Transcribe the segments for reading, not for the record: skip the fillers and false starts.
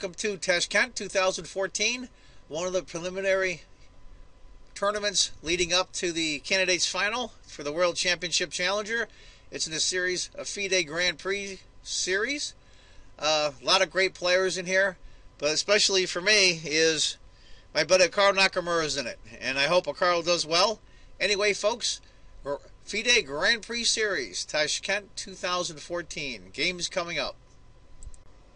Welcome to Tashkent 2014, one of the preliminary tournaments leading up to the candidates final for the World Championship Challenger. It's in a series of FIDE Grand Prix series. A lot of great players in here, but especially for me is my buddy Carl Nakamura is in it, and I hope Carl does well. Anyway, folks, FIDE Grand Prix Series, Tashkent 2014. Games coming up.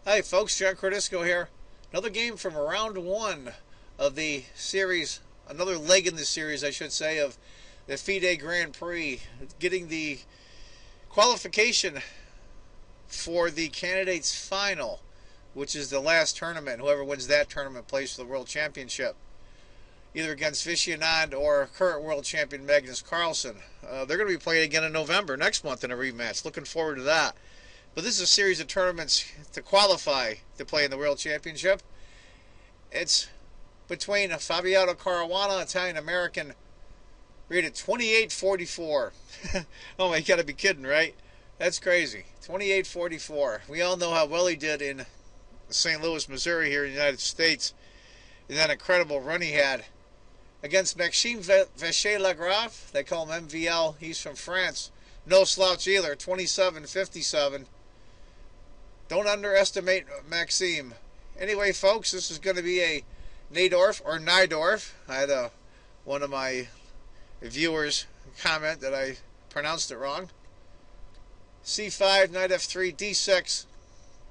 Hi folks, John Cordisco here. Another game from round one of the series, another leg in the series, I should say, of the FIDE Grand Prix. Getting the qualification for the candidates final, which is the last tournament. Whoever wins that tournament plays for the World Championship, either against Vicianand or current world champion Magnus Carlsen. They're going to be playing again in November, next month, in a rematch. Looking forward to that. But this is a series of tournaments to qualify to play in the World Championship. It's between Fabiano Caruana, Italian-American, rated 28-44. Oh my, you gotta be kidding, right? That's crazy. 28-44. We all know how well he did in St. Louis, Missouri here in the United States. And that incredible run he had against Maxime Vachier-Lagrave. They call him MVL. He's from France. No slouch either, 27-57. Don't underestimate Maxime. Anyway, folks, this is going to be a Najdorf or Nydorf. I had one of my viewers comment that I pronounced it wrong. C5, knight f3, d6,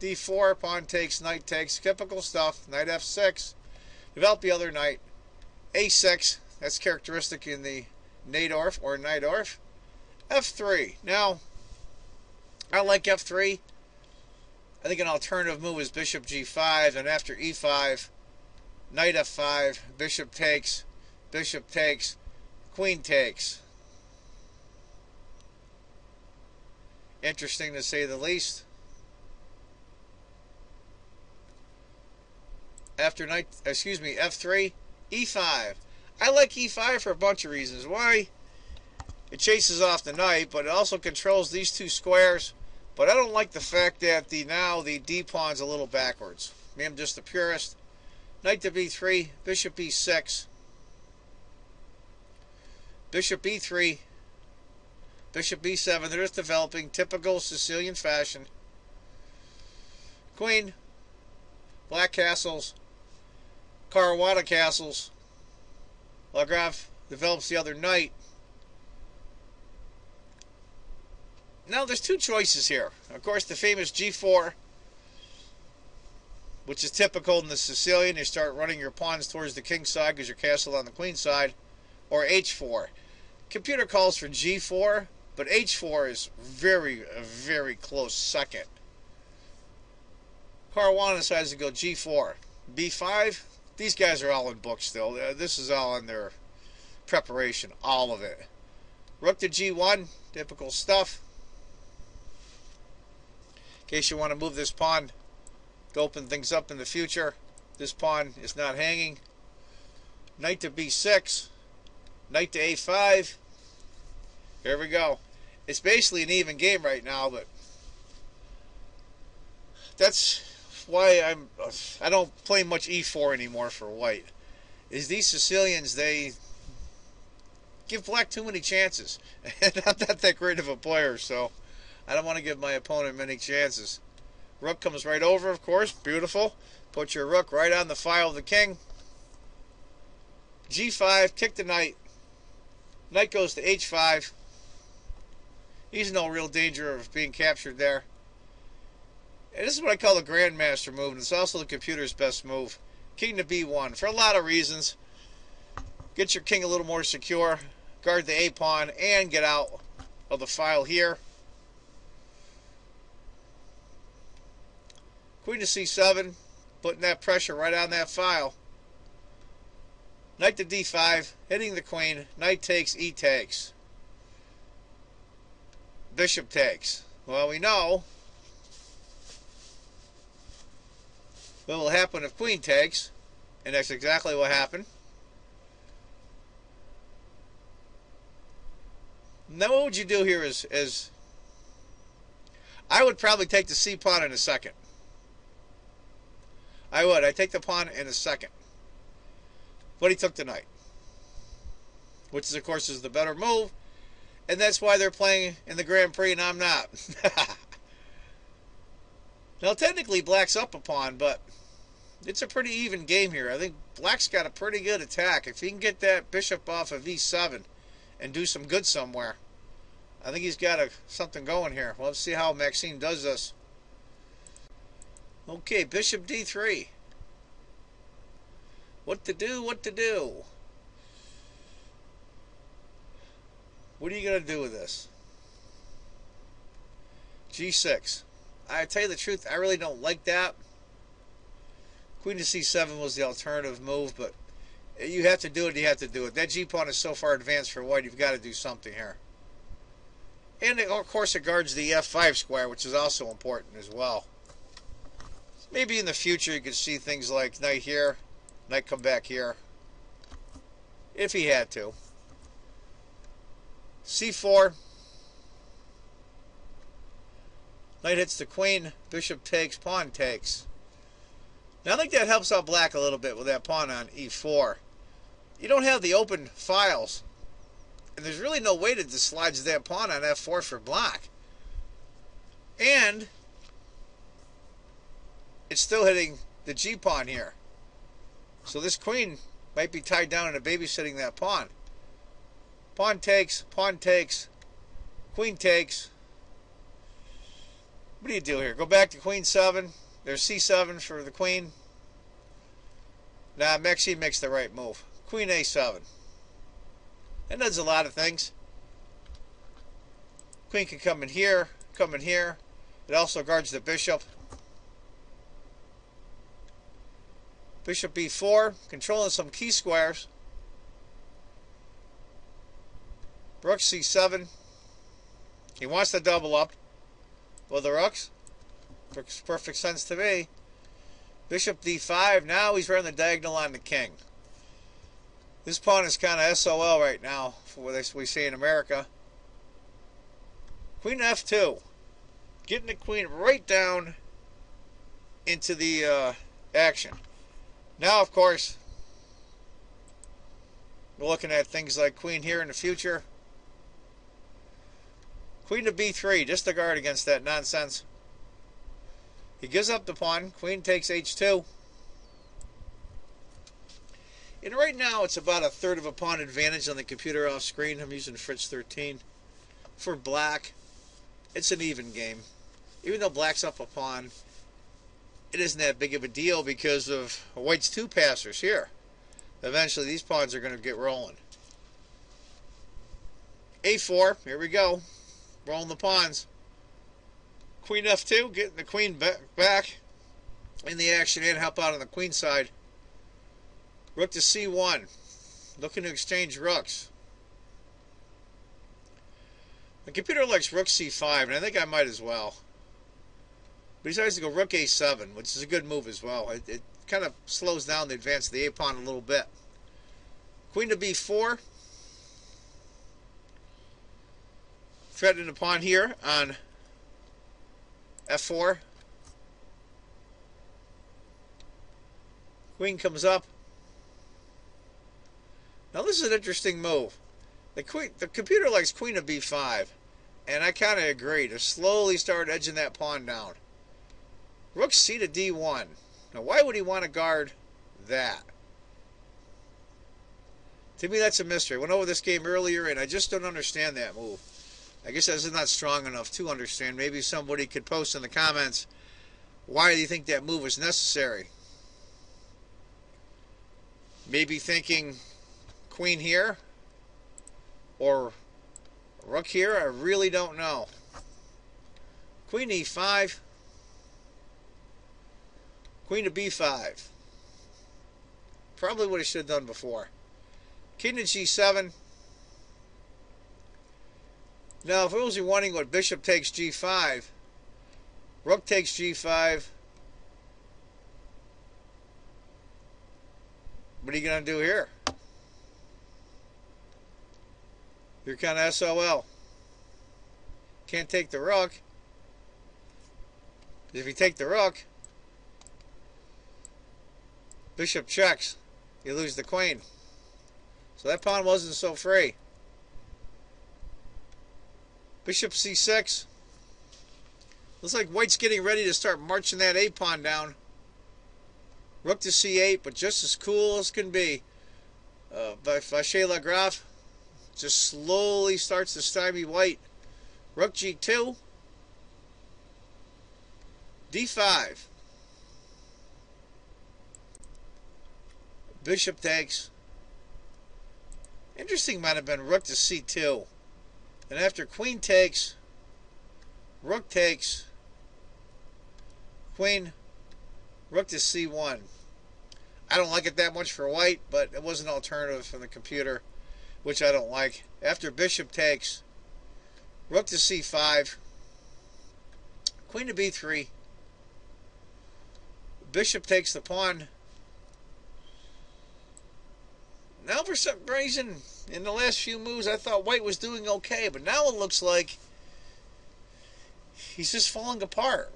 d4, pawn takes, knight takes. Typical stuff. Knight f6. Develop the other knight. a6. That's characteristic in the Najdorf or Nydorf. f3. Now, I like f3. I think an alternative move is bishop g5, and after e5, knight f5, bishop takes, queen takes. Interesting to say the least. After f3, e5. I like e5 for a bunch of reasons. Why? It chases off the knight, but it also controls these two squares. But I don't like the fact that now the d-pawn's a little backwards. Maybe I'm just a purist. Knight to b3, bishop e6, bishop e3, bishop b7. They're just developing typical Sicilian fashion. Queen, black castles, Caruana castles. Lagrave develops the other knight. Now, there's two choices here. Of course, the famous g4, which is typical in the Sicilian. You start running your pawns towards the king side because your castle on the queen side. Or h4. Computer calls for g4, but h4 is a very close second. Caruana decides to go g4. b5. These guys are all in books still. This is all in their preparation. All of it. Rook to g1. Typical stuff. In case you want to move this pawn to open things up in the future. This pawn is not hanging. Knight to b6. Knight to a5. Here we go. It's basically an even game right now, but that's why I don't play much e4 anymore for white. Is these Sicilians, they give black too many chances. And I'm not that great of a player, so I don't want to give my opponent many chances. Rook comes right over, of course. Beautiful. Put your rook right on the file of the king. g5, kick the knight. Knight goes to h5. He's in no real danger of being captured there. And this is what I call the grandmaster move, and it's also the computer's best move. King to b1, for a lot of reasons. Get your king a little more secure. Guard the a-pawn, and get out of the file here. Queen to c7, putting that pressure right on that file. Knight to d5, hitting the queen. Knight takes, e takes. Bishop takes. Well, we know what will happen if queen takes, and that's exactly what happened. Now what would you do here is I would probably take the c-pawn in a second. I would. I'd take the pawn in a second. But he took the knight, which is, of course, is the better move. And that's why they're playing in the Grand Prix and I'm not. Now, technically, black's up a pawn, but it's a pretty even game here. I think black's got a pretty good attack. If he can get that bishop off of e7 and do some good somewhere, I think he's got something going here. Well, let's see how Maxime does this. Okay, bishop d3. What to do, what to do? What are you going to do with this? g6. I tell you the truth, I really don't like that. Queen to c7 was the alternative move, but you have to do it, you have to do it. That g-pawn is so far advanced for white, you've got to do something here. And, of course, it guards the f5 square, which is also important as well. Maybe in the future you could see things like knight here, knight come back here, if he had to. c4. Knight hits the queen, bishop takes, pawn takes. Now I think that helps out black a little bit with that pawn on e4. You don't have the open files, and there's really no way to dislodge that pawn on f4 for black. And it's still hitting the g-pawn here. So this queen might be tied down and babysitting that pawn. Pawn takes, queen takes. What do you do here? Go back to queen 7. There's c7 for the queen. Nah, Maxime makes the right move. Queen a7. That does a lot of things. Queen can come in here, come in here. It also guards the bishop. Bishop b4, controlling some key squares. Rook c7. He wants to double up with the rooks. Makes perfect sense to me. Bishop d5. Now he's running the diagonal on the king. This pawn is kind of SOL right now, for what we see in America. Queen f2. Getting the queen right down into the action. Now, of course, we're looking at things like queen here in the future. Queen to b3, just to guard against that nonsense. He gives up the pawn. Queen takes h2. And right now, it's about a third of a pawn advantage on the computer off screen. I'm using Fritz 13. For black, it's an even game. Even though black's up a pawn, it isn't that big of a deal because of white's two passers here. Eventually, these pawns are going to get rolling. a4, here we go. Rolling the pawns. Queen f2, getting the queen back in the action and help out on the queen side. Rook to c1, looking to exchange rooks. The computer likes rook c5, and I think I might as well. But he decides to go rook a7, which is a good move as well. It kind of slows down the advance of the a-pawn a little bit. Queen to b4. Threatening the pawn here on f4. Queen comes up. Now this is an interesting move. The computer likes queen to b5, and I kind of agree to slowly start edging that pawn down. Rook c to d1. Now why would he want to guard that? To me, that's a mystery. I went over this game earlier, and I just don't understand that move. I guess that's not strong enough to understand. Maybe somebody could post in the comments, why do you think that move was necessary? Maybe thinking queen here or rook here. I really don't know. Queen e5. Queen to b5. Probably what I should have done before. King to g7. Now, if it was wanting what bishop takes g5, rook takes g5, what are you going to do here? You're kind of SOL. Can't take the rook. If you take the rook, Bishop checks. You lose the queen. So that pawn wasn't so free. Bishop c6. Looks like white's getting ready to start marching that a-pawn down. Rook to c8, but just as cool as can be. By Vacher-Lagrave. Just slowly starts to stymie white. Rook g2. d5. Bishop takes. Interesting might have been rook to c2. And after queen takes, rook takes, queen, rook to c1. I don't like it that much for white, but it was an alternative from the computer, which I don't like. After bishop takes, rook to c5, queen to b3, bishop takes the pawn. Now for some reason, in the last few moves, I thought white was doing okay, but now it looks like he's just falling apart.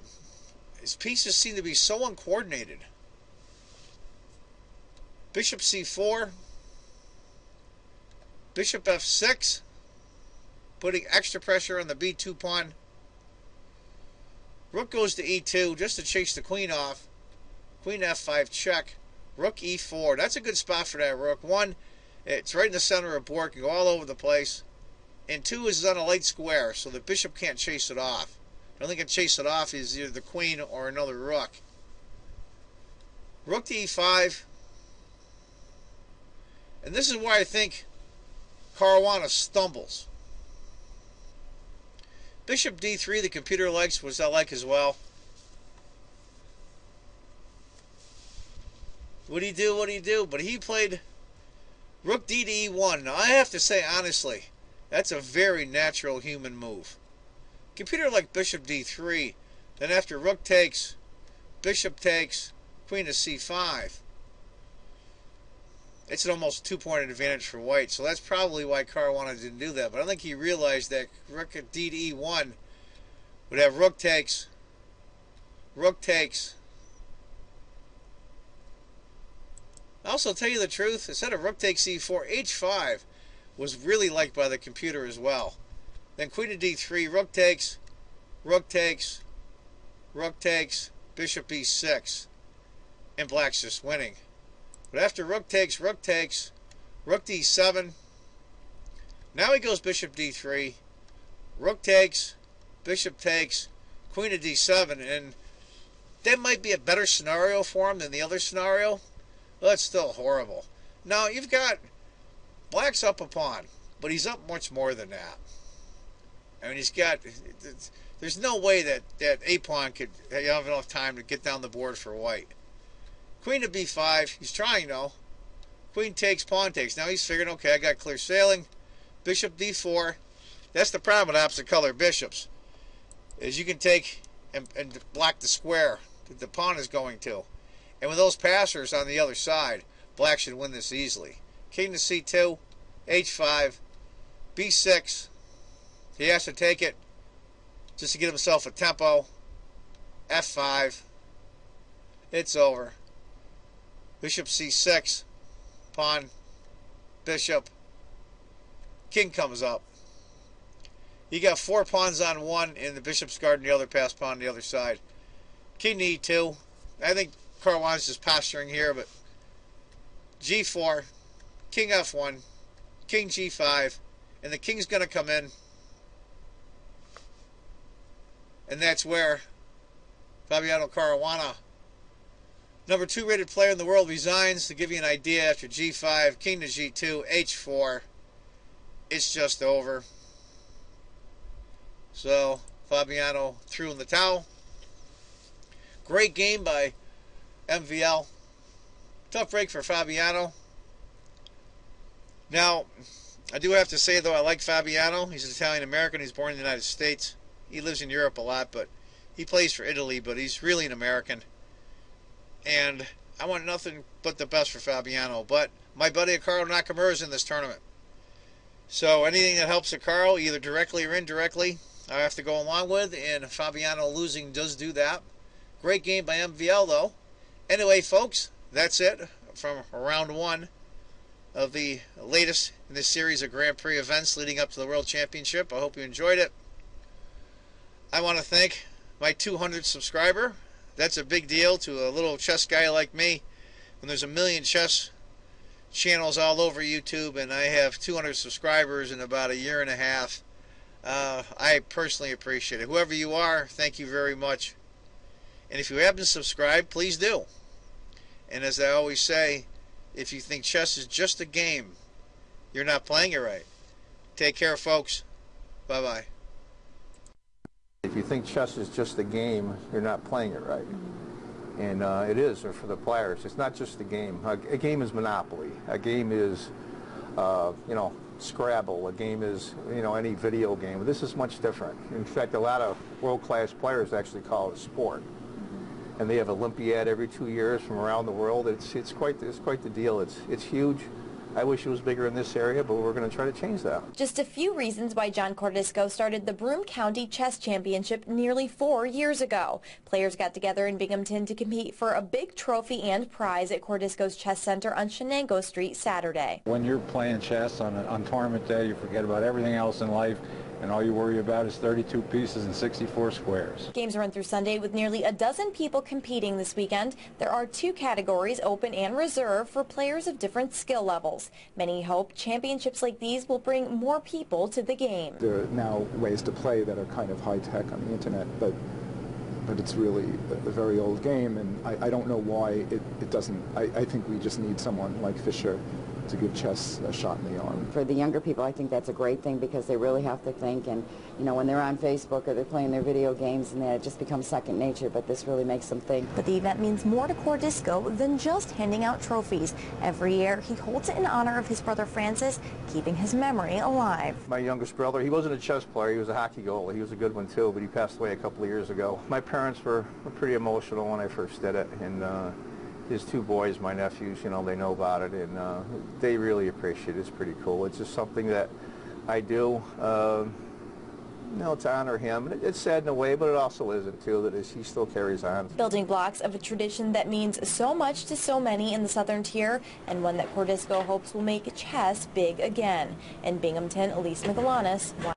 His pieces seem to be so uncoordinated. Bishop c4, bishop f6, putting extra pressure on the b2 pawn. Rook goes to e2 just to chase the queen off. Queen f5 check. Rook e4. That's a good spot for that rook. 1, it's right in the center of the board, can go all over the place. And 2 is on a light square, so the bishop can't chase it off. The only thing can chase it off is either the queen or another rook. Rook to e5. And this is why I think Caruana stumbles. Bishop d3, the computer likes, which I like as well. What do you do? What do you do? But he played rook d to e1. Now I have to say honestly, that's a very natural human move. Computer like bishop d3. Then after rook takes, bishop takes, queen to c5. It's an almost 2-point advantage for white. So that's probably why Caruana didn't do that. But I think he realized that rook at d to e1 would have rook takes, rook takes. Also, tell you the truth, instead of rook takes e4, h5 was really liked by the computer as well. Then queen to d3, rook takes, rook takes, rook takes, bishop e6. And black's just winning. But after rook takes, rook d7. Now he goes bishop d3, rook takes, bishop takes, queen to d7. And that might be a better scenario for him than the other scenario. Well, that's still horrible. Now, you've got black's up a pawn, but he's up much more than that. I mean, he's got... There's no way that a-pawn could have enough time to get down the board for white. Queen to b5. He's trying, though. Queen takes, pawn takes. Now he's figuring, okay, I got clear sailing. Bishop d4. That's the problem with opposite color bishops, is you can take and block the square that the pawn is going to. And with those passers on the other side, black should win this easily. King to c2, h5, b6. He has to take it just to get himself a tempo. f5. It's over. Bishop c6, pawn, bishop. King comes up. You got 4 pawns on one, and the bishop's guarding the other pass pawn on the other side. King to e2. I think Caruana's just posturing here, but g4, king f1, king g5, and the king's going to come in. And that's where Fabiano Caruana, number 2 rated player in the world, resigns. To give you an idea, after g5, king to g2, h4, it's just over. So Fabiano threw in the towel. Great game by MVL. Tough break for Fabiano. Now, I do have to say, though, I like Fabiano. He's an Italian-American. He's born in the United States. He lives in Europe a lot, but he plays for Italy, but he's really an American. And I want nothing but the best for Fabiano. But my buddy Carl Nakamura is in this tournament. So anything that helps Carl, either directly or indirectly, I have to go along with. And Fabiano losing does do that. Great game by MVL, though. Anyway, folks, that's it from round one of the latest in this series of Grand Prix events leading up to the World Championship. I hope you enjoyed it. I want to thank my 200th subscriber. That's a big deal to a little chess guy like me. When there's a million chess channels all over YouTube and I have 200 subscribers in about a year and a half, I personally appreciate it. Whoever you are, thank you very much. And if you haven't subscribed, please do. And as I always say, if you think chess is just a game, you're not playing it right. Take care, folks. Bye-bye. If you think chess is just a game, you're not playing it right. And it is for the players. It's not just a game. A game is Monopoly. A game is, Scrabble. A game is, any video game. This is much different. In fact, a lot of world-class players actually call it sport. And they have Olympiad every 2 years from around the world. It's quite the deal. It's huge. I wish it was bigger in this area, but we're going to try to change that. Just a few reasons why John Cordisco started the Broome County Chess Championship nearly 4 years ago. Players got together in Binghamton to compete for a big trophy and prize at Cordisco's Chess Center on Shenango Street Saturday. When you're playing chess on tournament day, you forget about everything else in life, and all you worry about is 32 pieces and 64 squares. Games run through Sunday with nearly a dozen people competing this weekend. There are 2 categories, open and reserve, for players of different skill levels. Many hope championships like these will bring more people to the game. There are now ways to play that are kind of high-tech on the internet, but it's really a very old game, and I don't know why it doesn't. I think we just need someone like Fischer to give chess a shot in the arm. For the younger people, I think that's a great thing because they really have to think, and when they're on Facebook or they're playing their video games, and it just becomes second nature, but this really makes them think. But the event means more to Cordisco than just handing out trophies. Every year he holds it in honor of his brother Francis, keeping his memory alive. My youngest brother, he wasn't a chess player, he was a hockey goalie. He was a good one too, but he passed away a couple of years ago. My parents were pretty emotional when I first did it, and his 2 boys, my nephews, they know about it, and they really appreciate it. It's pretty cool. It's just something that I do, to honor him. It's sad in a way, but it also isn't, too, that he still carries on. Building blocks of a tradition that means so much to so many in the Southern Tier, and one that Cordisco hopes will make chess big again. In Binghamton, Elise McGalanis.